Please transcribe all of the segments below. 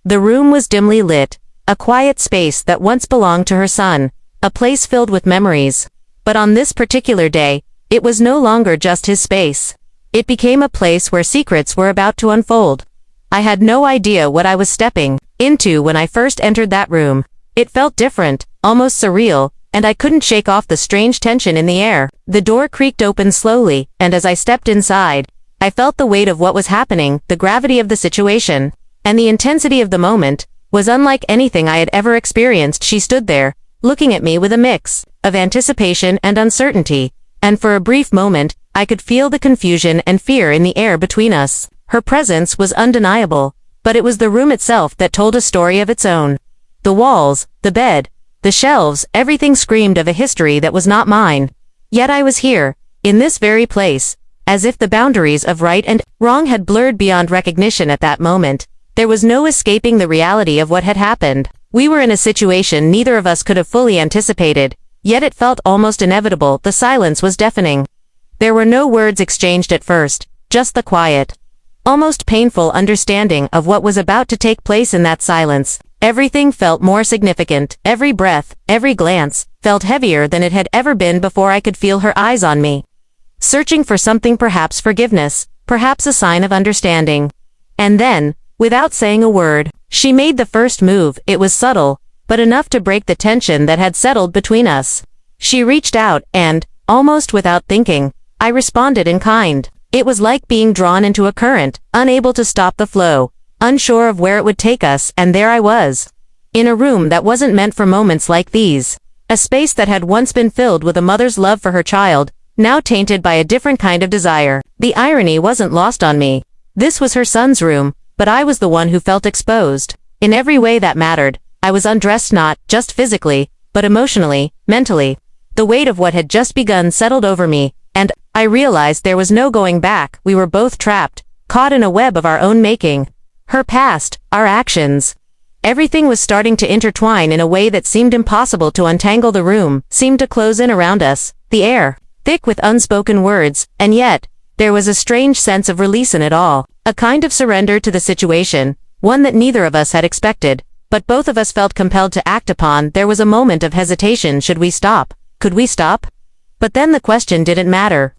The room was dimly lit, a quiet space that once belonged to her son, a place filled with memories. But on this particular day, it was no longer just his space. It became a place where secrets were about to unfold. I had no idea what I was stepping into when I first entered that room. It felt different, almost surreal, and I couldn't shake off the strange tension in the air. The door creaked open slowly, and as I stepped inside, I felt the weight of what was happening, the gravity of the situation, and the intensity of the moment was unlike anything I had ever experienced. She stood there, looking at me with a mix of anticipation and uncertainty, and for a brief moment, I could feel the confusion and fear in the air between us. Her presence was undeniable, but it was the room itself that told a story of its own. The walls, the bed, the shelves, everything screamed of a history that was not mine. Yet I was here, in this very place, as if the boundaries of right and wrong had blurred beyond recognition at that moment. There was no escaping the reality of what had happened. We were in a situation neither of us could have fully anticipated, yet it felt almost inevitable. The silence was deafening. There were no words exchanged at first, just the quiet, almost painful understanding of what was about to take place in that silence. Everything felt more significant. Every breath, every glance, felt heavier than it had ever been before. I could feel her eyes on me, searching for something, perhaps forgiveness, perhaps a sign of understanding. And then, without saying a word, she made the first move. It was subtle, but enough to break the tension that had settled between us. She reached out, and, almost without thinking, I responded in kind. It was like being drawn into a current, unable to stop the flow, unsure of where it would take us, and there I was, in a room that wasn't meant for moments like these. A space that had once been filled with a mother's love for her child, now tainted by a different kind of desire. The irony wasn't lost on me. This was her son's room, but I was the one who felt exposed. In every way that mattered, I was undressed, not just physically, but emotionally, mentally. The weight of what had just begun settled over me, and I realized there was no going back. We were both trapped, caught in a web of our own making. Her past, our actions. Everything was starting to intertwine in a way that seemed impossible to untangle. The room seemed to close in around us, the air thick with unspoken words, and yet, there was a strange sense of release in it all, a kind of surrender to the situation, one that neither of us had expected, but both of us felt compelled to act upon. There was a moment of hesitation. Should we stop? Could we stop? But then the question didn't matter.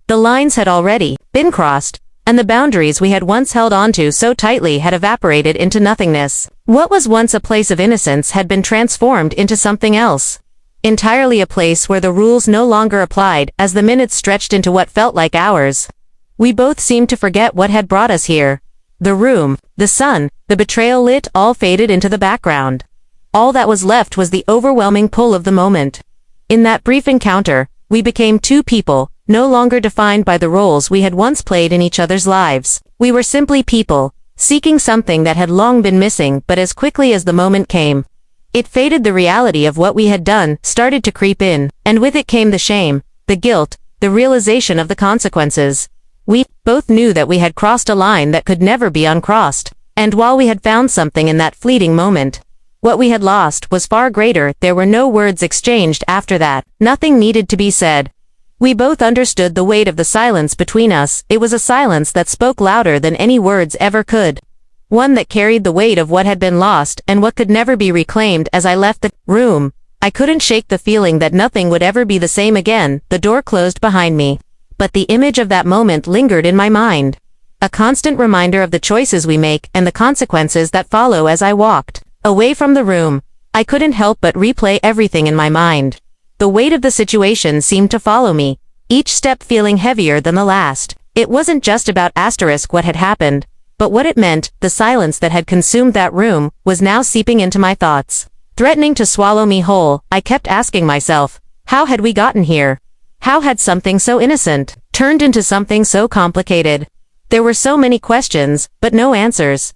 The lines had already been crossed, and the boundaries we had once held onto so tightly had evaporated into nothingness. What was once a place of innocence had been transformed into something else. Entirely a place where the rules no longer applied. As the minutes stretched into what felt like hours, we both seemed to forget what had brought us here. The room, the sun, the betrayal lit all faded into the background. All that was left was the overwhelming pull of the moment. In that brief encounter, we became two people, no longer defined by the roles we had once played in each other's lives. We were simply people, seeking something that had long been missing. But as quickly as the moment came, it faded. The reality of what we had done started to creep in, and with it came the shame, the guilt, the realization of the consequences. We both knew that we had crossed a line that could never be uncrossed, and while we had found something in that fleeting moment, what we had lost was far greater. There were no words exchanged after that. Nothing needed to be said. We both understood the weight of the silence between us. It was a silence that spoke louder than any words ever could. One that carried the weight of what had been lost and what could never be reclaimed. As I left the room, I couldn't shake the feeling that nothing would ever be the same again. The door closed behind me, but the image of that moment lingered in my mind. A constant reminder of the choices we make and the consequences that follow. As I walked away from the room, I couldn't help but replay everything in my mind. The weight of the situation seemed to follow me, each step feeling heavier than the last. It wasn't just about what had happened, but what it meant. The silence that had consumed that room was now seeping into my thoughts, threatening to swallow me whole. I kept asking myself, how had we gotten here? How had something so innocent turned into something so complicated? There were so many questions, but no answers.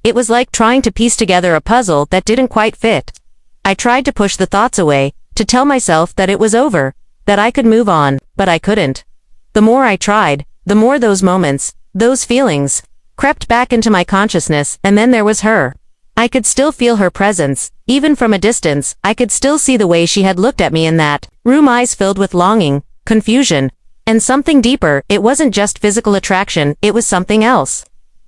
It was like trying to piece together a puzzle that didn't quite fit. I tried to push the thoughts away, to tell myself that it was over, that I could move on, but I couldn't. The more I tried, the more those moments, those feelings, crept back into my consciousness. And then there was her. I could still feel her presence, even from a distance. I could still see the way she had looked at me in that room, eyes filled with longing, confusion, and something deeper. It wasn't just physical attraction, it was something else.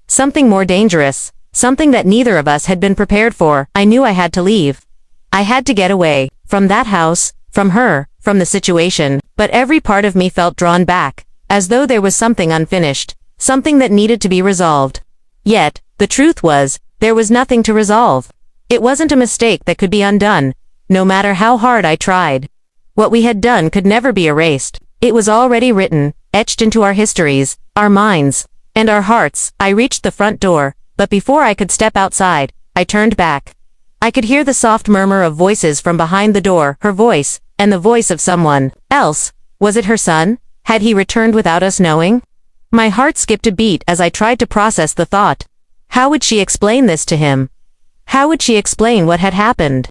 Something more dangerous. something that neither of us had been prepared for. I knew I had to leave. I had to get away, from that house, from her, from the situation, but every part of me felt drawn back, as though there was something unfinished, something that needed to be resolved. Yet, the truth was, there was nothing to resolve. It wasn't a mistake that could be undone, no matter how hard I tried. What we had done could never be erased. It was already written, etched into our histories, our minds, and our hearts. I reached the front door, but before I could step outside, I turned back. I could hear the soft murmur of voices from behind the door, her voice, and the voice of someone else. Was it her son? Had he returned without us knowing? My heart skipped a beat as I tried to process the thought. How would she explain this to him? How would she explain what had happened?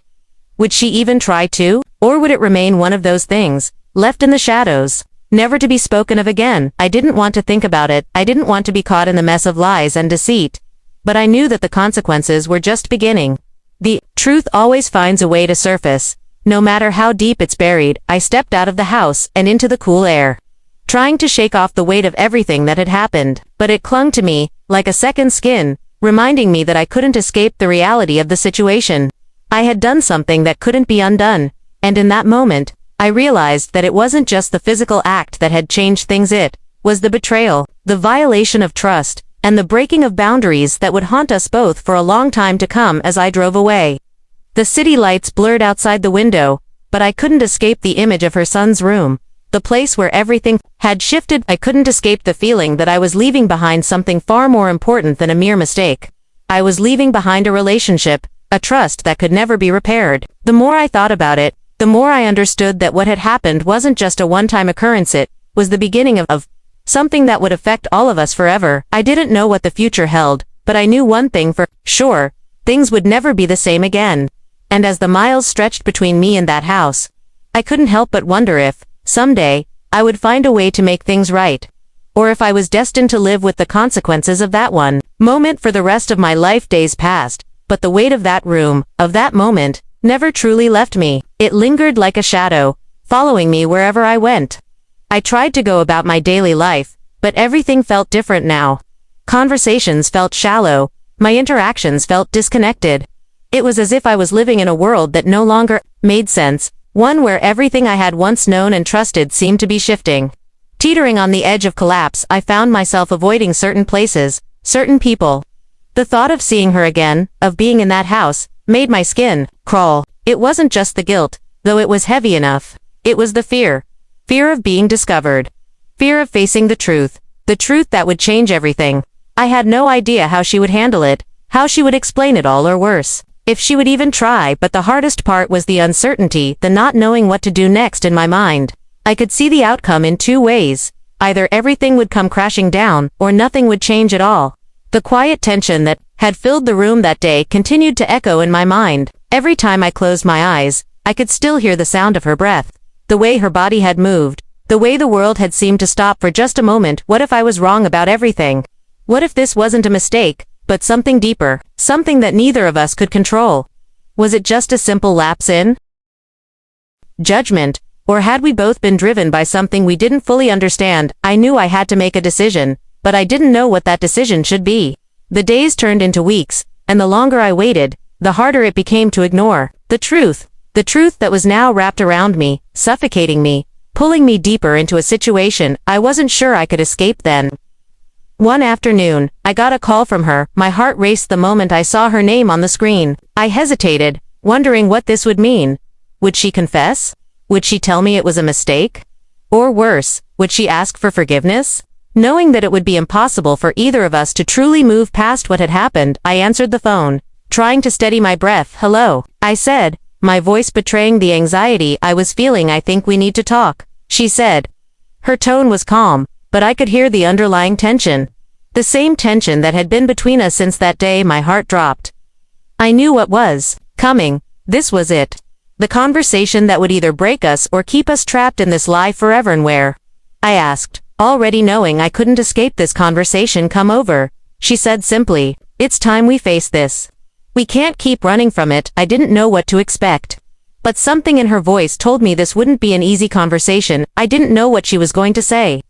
Would she even try to? Or would it remain one of those things, left in the shadows, never to be spoken of again? I didn't want to think about it. I didn't want to be caught in the mess of lies and deceit. But I knew that the consequences were just beginning. The truth always finds a way to surface, no matter how deep it's buried. I stepped out of the house and into the cool air, trying to shake off the weight of everything that had happened, but it clung to me, like a second skin, reminding me that I couldn't escape the reality of the situation. I had done something that couldn't be undone, and in that moment, I realized that it wasn't just the physical act that had changed things. It was the betrayal, the violation of trust, and the breaking of boundaries that would haunt us both for a long time to come. As I drove away, the city lights blurred outside the window, but I couldn't escape the image of her son's room, the place where everything had shifted. I couldn't escape the feeling that I was leaving behind something far more important than a mere mistake. I was leaving behind a relationship, a trust that could never be repaired. The more I thought about it, the more I understood that what had happened wasn't just a one-time occurrence. It was the beginning of something that would affect all of us forever. I didn't know what the future held, but I knew one thing for sure: things would never be the same again. And as the miles stretched between me and that house, I couldn't help but wonder if, someday, I would find a way to make things right. Or if I was destined to live with the consequences of that one moment for the rest of my life. Days passed, but the weight of that room, of that moment, never truly left me. It lingered like a shadow, following me wherever I went. I tried to go about my daily life, but everything felt different now. Conversations felt shallow, my interactions felt disconnected. It was as if I was living in a world that no longer made sense, one where everything I had once known and trusted seemed to be shifting. Teetering on the edge of collapse, I found myself avoiding certain places, certain people. The thought of seeing her again, of being in that house, made my skin crawl. It wasn't just the guilt, though it was heavy enough. It was the fear. Fear of being discovered. Fear of facing the truth that would change everything. I had no idea how she would handle it, how she would explain it all, or worse, if she would even try. But the hardest part was the uncertainty, the not knowing what to do next. In my mind, I could see the outcome in two ways: either everything would come crashing down, or nothing would change at all. The quiet tension that had filled the room that day continued to echo in my mind. Every time I closed my eyes, I could still hear the sound of her breath, the way her body had moved, the way the world had seemed to stop for just a moment. What if I was wrong about everything? What if this wasn't a mistake, but something deeper, something that neither of us could control? Was it just a simple lapse in judgment, or had we both been driven by something we didn't fully understand? I knew I had to make a decision, but I didn't know what that decision should be. The days turned into weeks, and the longer I waited, the harder it became to ignore the truth that was now wrapped around me, suffocating me, pulling me deeper into a situation I wasn't sure I could escape. Then, one afternoon, I got a call from her. My heart raced the moment I saw her name on the screen. I hesitated, wondering what this would mean. Would she confess? Would she tell me it was a mistake? Or worse, would she ask for forgiveness? Knowing that it would be impossible for either of us to truly move past what had happened, I answered the phone, trying to steady my breath. "Hello," I said, my voice betraying the anxiety I was feeling. "I think we need to talk," she said. Her tone was calm, but I could hear the underlying tension. The same tension that had been between us since that day. My heart dropped. I knew what was coming. This was it. The conversation that would either break us or keep us trapped in this lie forever. "And where?" I asked, already knowing I couldn't escape this conversation. "Come over," she said simply. "It's time we face this. We can't keep running from it." I didn't know what to expect, but something in her voice told me this wouldn't be an easy conversation. I didn't know what she was going to say.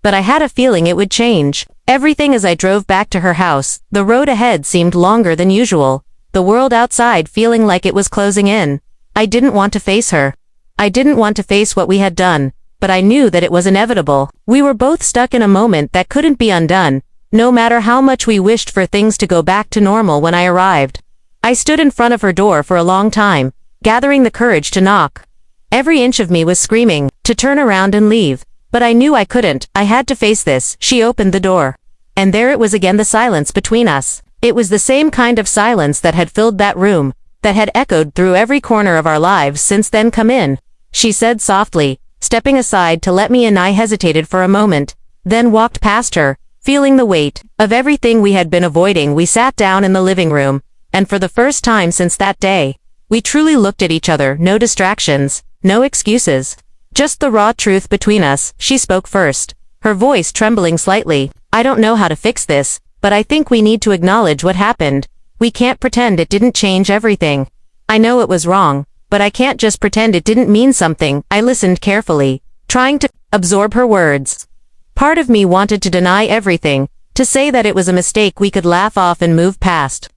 but I had a feeling it would change. Everything as I drove back to her house, the road ahead seemed longer than usual, the world outside feeling like it was closing in. I didn't want to face her. I didn't want to face what we had done, but I knew that it was inevitable. We were both stuck in a moment that couldn't be undone, no matter how much we wished for things to go back to normal when I arrived. I stood in front of her door for a long time, gathering the courage to knock. Every inch of me was screaming, to turn around and leave, but I knew I couldn't. I had to face this. She opened the door. And there it was again, the silence between us. It was the same kind of silence that had filled that room, that had echoed through every corner of our lives since then. "Come in," she said softly, stepping aside to let me in. I hesitated for a moment, then walked past her, feeling the weight of everything we had been avoiding. We sat down in the living room, and for the first time since that day, we truly looked at each other. No distractions, no excuses, just the raw truth between us. She spoke first, her voice trembling slightly. "I don't know how to fix this, but I think we need to acknowledge what happened. We can't pretend it didn't change everything. I know it was wrong, but I can't just pretend it didn't mean something." I listened carefully, trying to absorb her words. Part of me wanted to deny everything, to say that it was a mistake we could laugh off and move past.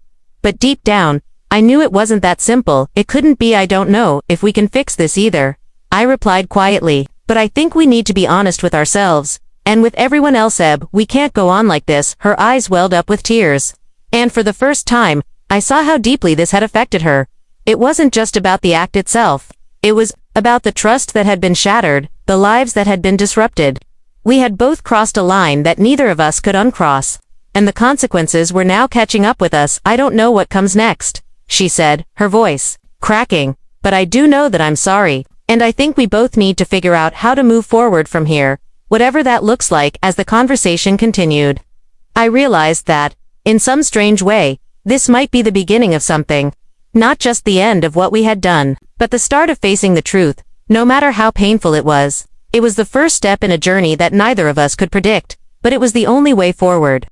But deep down, I knew it wasn't that simple. It couldn't be. "I don't know if we can fix this either," I replied quietly, "but I think we need to be honest with ourselves, and with everyone else. Eb, we can't go on like this." Her eyes welled up with tears. And for the first time, I saw how deeply this had affected her. It wasn't just about the act itself. It was about the trust that had been shattered, the lives that had been disrupted. We had both crossed a line that neither of us could uncross, and the consequences were now catching up with us. "I don't know what comes next," she said, her voice cracking, "but I do know that I'm sorry, and I think we both need to figure out how to move forward from here, whatever that looks like." As the conversation continued, I realized that, in some strange way, this might be the beginning of something. Not just the end of what we had done, but the start of facing the truth, no matter how painful it was. It was the first step in a journey that neither of us could predict, but it was the only way forward.